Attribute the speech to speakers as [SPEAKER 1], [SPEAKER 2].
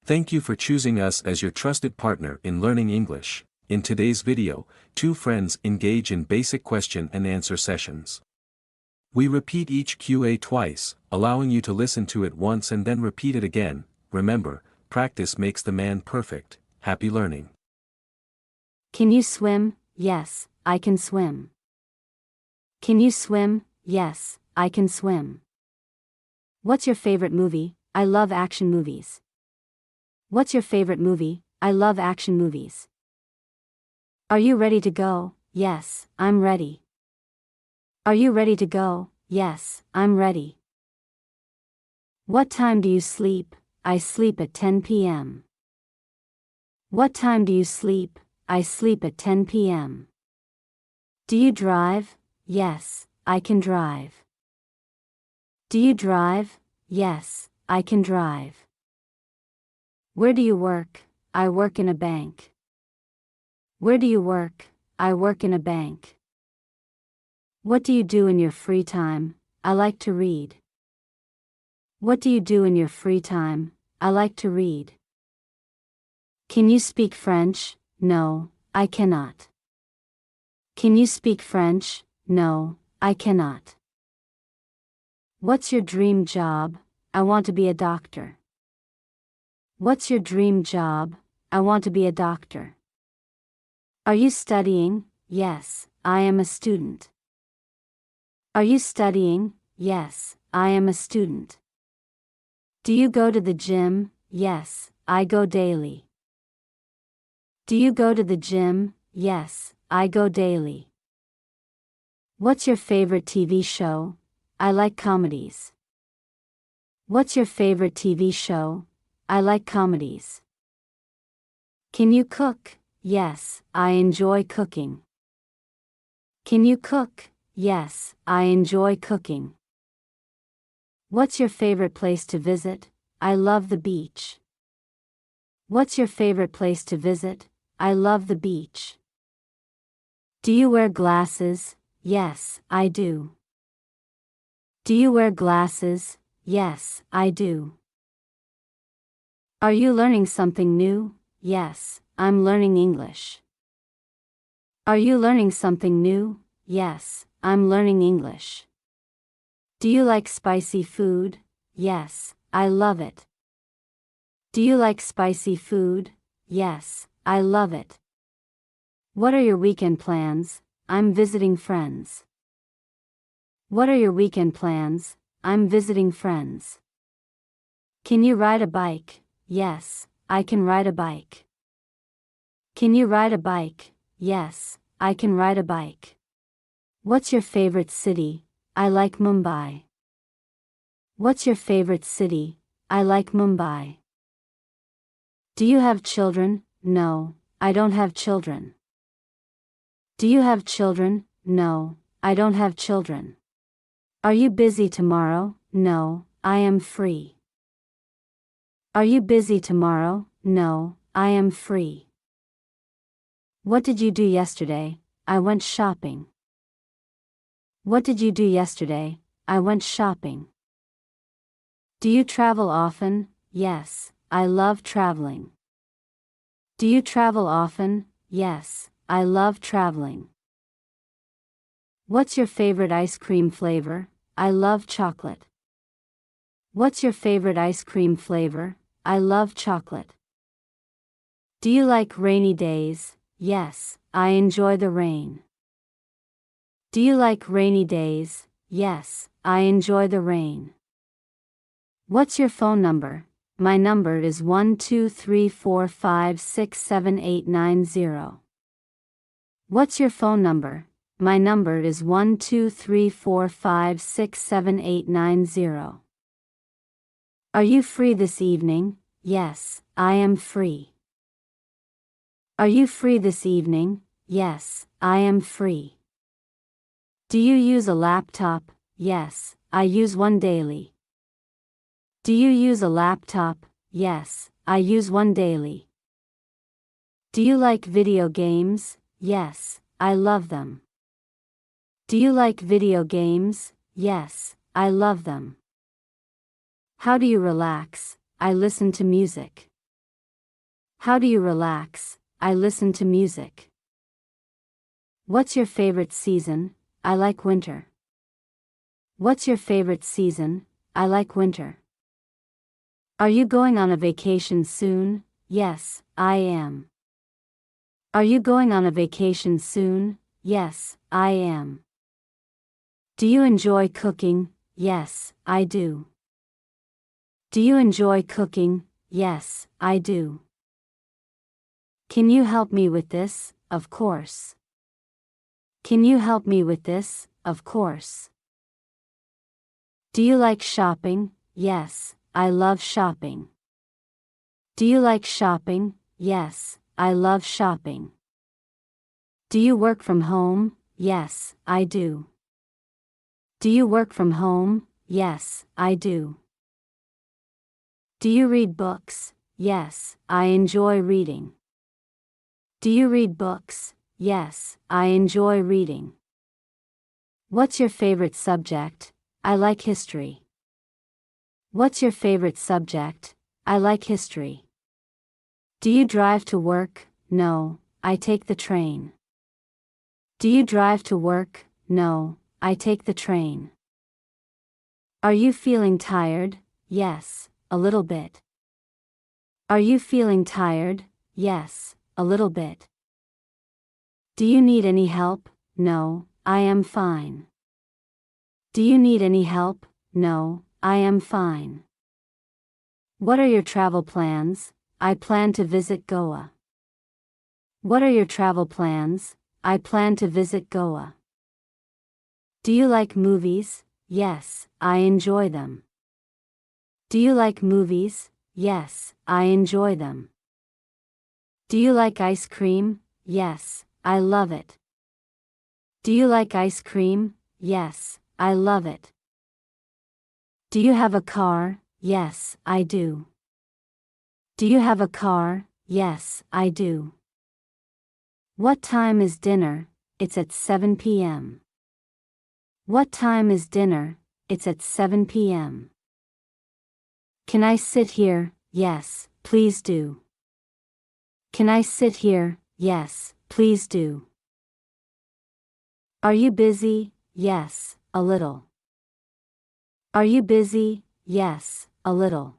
[SPEAKER 1] Thank you for choosing us as your trusted partner in learning English. In today's video, two friends engage in basic question and answer sessions. We repeat each QA twice, allowing you to listen to it once and then repeat it again. Remember, practice makes the man perfect. Happy learning.
[SPEAKER 2] Can you swim? Yes, I can swim. Can you swim? Yes, I can swim. What's your favorite movie? I love action movies. What's your favorite movie? I love action movies. Are you ready to go? Yes, I'm ready. Are you ready to go? Yes, I'm ready. What time do you sleep? I sleep at 10 p.m. What time do you sleep? I sleep at 10 p.m. Do you drive? Yes, I can drive. Do you drive? Yes, I can drive. Where do you work? I work in a bank. Where do you work? I work in a bank. What do you do in your free time? I like to read. What do you do in your free time? I like to read. Can you speak French? No, I cannot. Can you speak French? No, I cannot. What's your dream job? I want to be a doctor. What's your dream job? I want to be a doctor. Are you studying? Yes, I am a student. Are you studying? Yes, I am a student. Do you go to the gym? Yes, I go daily. Do you go to the gym? Yes, I go daily. What's your favorite TV show? I like comedies. What's your favorite TV show? I like comedies. Can you cook? Yes, I enjoy cooking. Can you cook? Yes, I enjoy cooking. What's your favorite place to visit? I love the beach. What's your favorite place to visit? I love the beach. Do you wear glasses? Yes, I do. Do you wear glasses? Yes, I do. Are you learning something new? Yes, I'm learning English. Are you learning something new? Yes, I'm learning English. Do you like spicy food? Yes, I love it. Do you like spicy food? Yes, I love it. What are your weekend plans? I'm visiting friends. What are your weekend plans? I'm visiting friends. Can you ride a bike? Yes, I can ride a bike. Can you ride a bike? Yes, I can ride a bike. What's your favorite city? I like Mumbai. What's your favorite city? I like Mumbai. Do you have children? No, I don't have children. Do you have children? No, I don't have children. Are you busy tomorrow? No, I am free. Are you busy tomorrow? No, I am free. What did you do yesterday? I went shopping. What did you do yesterday? I went shopping. Do you travel often? Yes, I love traveling. Do you travel often? Yes, I love traveling. What's your favorite ice cream flavor? I love chocolate. What's your favorite ice cream flavor? I love chocolate. Do you like rainy days? Yes, I enjoy the rain. Do you like rainy days? Yes, I enjoy the rain. What's your phone number? My number is 12345678890. What's your phone number? My number is 12345678890. Are you free this evening? Yes, I am free. Are you free this evening? Yes, I am free. Do you use a laptop? Yes, I use one daily. Do you use a laptop? Yes, I use one daily. Do you like video games? Yes, I love them. Do you like video games? Yes, I love them. How do you relax? I listen to music. How do you relax? I listen to music. What's your favorite season? I like winter. What's your favorite season? I like winter. Are you going on a vacation soon? Yes, I am. Are you going on a vacation soon? Yes, I am. Do you enjoy cooking? Yes, I do. Do you enjoy cooking? Yes, I do. Can you help me with this? Of course. Can you help me with this? Of course. Do you like shopping? Yes, I love shopping. Do you like shopping? Yes, I love shopping. Do you work from home? Yes, I do. Do you work from home? Yes, I do. Do you read books? Yes, I enjoy reading. Do you read books? Yes, I enjoy reading. What's your favorite subject? I like history. What's your favorite subject? I like history. Do you drive to work? No, I take the train. Do you drive to work? No, I take the train. Are you feeling tired? Yes, a little bit. Are you feeling tired? Yes, a little bit. Do you need any help? No, I am fine. Do you need any help? No, I am fine. What are your travel plans? I plan to visit Goa. What are your travel plans? I plan to visit Goa. Do you like movies? Yes, I enjoy them. Do you like movies? Yes, I enjoy them. Do you like ice cream? Yes, I love it. Do you like ice cream? Yes, I love it. Do you have a car? Yes, I do. Do you have a car? Yes, I do. What time is dinner? It's at 7 p.m. What time is dinner? It's at 7 p.m. Can I sit here? Yes, please do. Can I sit here? Yes, please do. Are you busy? Yes, a little. Are you busy? Yes, a little.